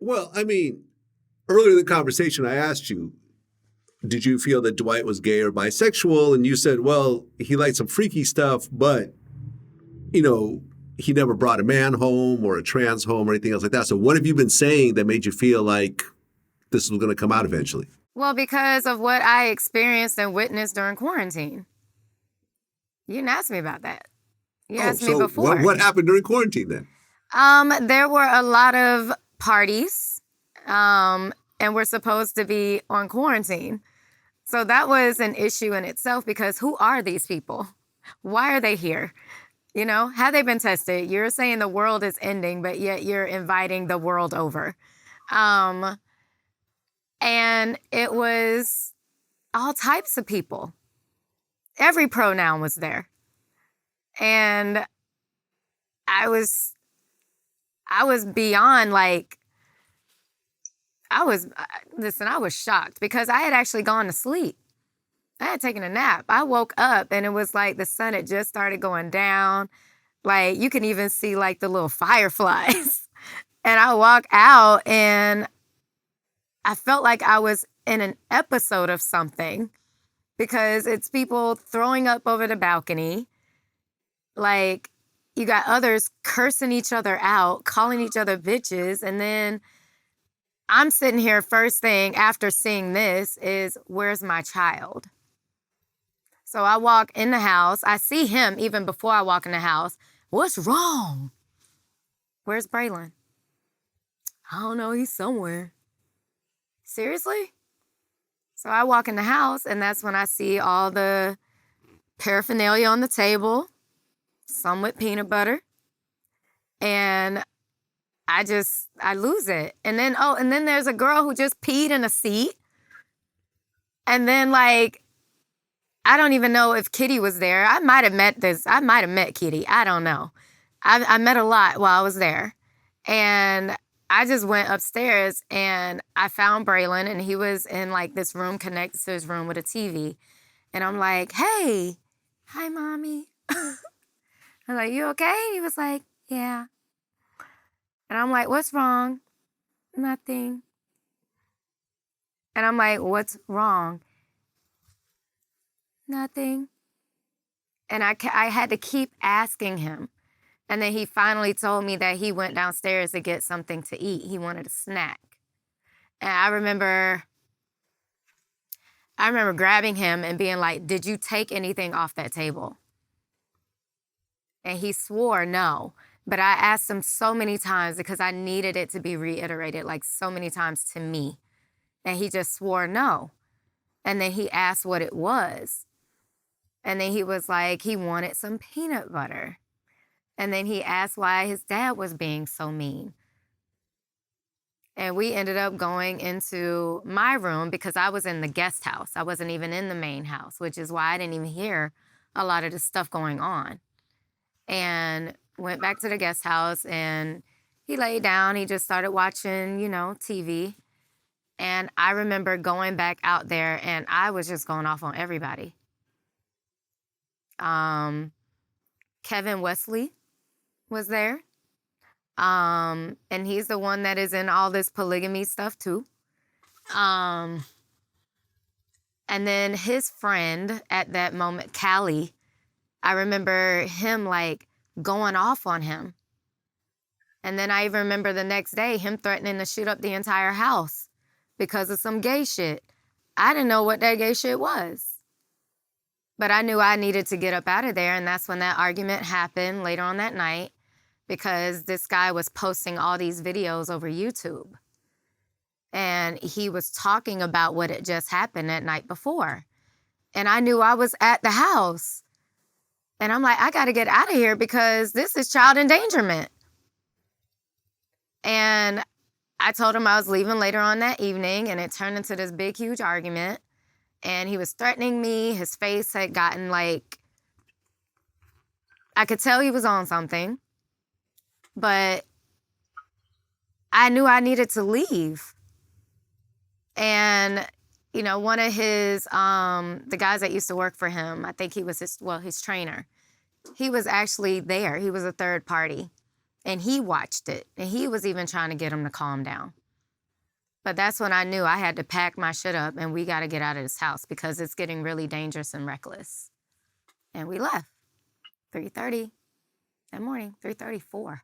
Well, I mean, earlier in the conversation, I asked you, did you feel that Dwight was gay or bisexual? And you said, well, he liked some freaky stuff, but, you know, he never brought a man home or a trans home or anything else like that. So what have you been saying that made you feel like this was going to come out eventually? Well, because of what I experienced and witnessed during quarantine. You didn't ask me about that. You asked me before. What happened during quarantine then? There were a lot of parties, and we're supposed to be on quarantine. So that was an issue in itself because who are these people? Why are they here? You know, have they been tested? You're saying the world is ending, but yet you're inviting the world over. And it was all types of people. Every pronoun was there. And I was beyond like, I was shocked because I had actually gone to sleep. I had taken a nap. I woke up and it was like the sun had just started going down. Like you can even see like the little fireflies. And I walk out and I felt like I was in an episode of something because it's people throwing up over the balcony. Like you got others cursing each other out, calling each other bitches. And then I'm sitting here first thing after seeing this is, where's my child? So I walk in the house. I see him even before I walk in the house. What's wrong? Where's Braylon? I don't know. He's somewhere. Seriously? So I walk in the house and that's when I see all the paraphernalia on the table, some with peanut butter. And I lose it. And then there's a girl who just peed in a seat. And then like, I don't even know if Kitty was there. I might have met Kitty. I don't know. I met a lot while I was there. And I just went upstairs and I found Braylon and he was in like this room connected to his room with a TV. And I'm like, hey, hi, mommy. I'm like, you okay? And he was like, yeah. And I'm like, what's wrong? Nothing. And I'm like, what's wrong? Nothing. And I had to keep asking him. And then he finally told me that he went downstairs to get something to eat. He wanted a snack. And I remember grabbing him and being like, did you take anything off that table? And he swore no. But I asked him so many times because I needed it to be reiterated like so many times to me. And he just swore no. And then he asked what it was. And then he was like, he wanted some peanut butter. And then he asked why his dad was being so mean. And we ended up going into my room because I was in the guest house. I wasn't even in the main house, which is why I didn't even hear a lot of the stuff going on. And went back to the guest house and he laid down. He just started watching, TV. And I remember going back out there and I was just going off on everybody. Kevin Wesley was there. And he's the one that is in all this polygamy stuff too. And then his friend at that moment, Callie, I remember him like going off on him. And then I even remember the next day him threatening to shoot up the entire house because of some gay shit. I didn't know what that gay shit was. But I knew I needed to get up out of there, and that's when that argument happened later on that night because this guy was posting all these videos over YouTube. And he was talking about what had just happened that night before. And I knew I was at the house. And I'm like, I got to get out of here because this is child endangerment. And I told him I was leaving later on that evening, and it turned into this big, huge argument. And he was threatening me. His face had gotten like, I could tell he was on something. But I knew I needed to leave. And, one of his, the guys that used to work for him, I think he was his trainer. He was actually there. He was a third party. And he watched it. And he was even trying to get him to calm down. But that's when I knew I had to pack my shit up and we got to get out of this house because it's getting really dangerous and reckless. And we left. 3:30 that morning, 3:34.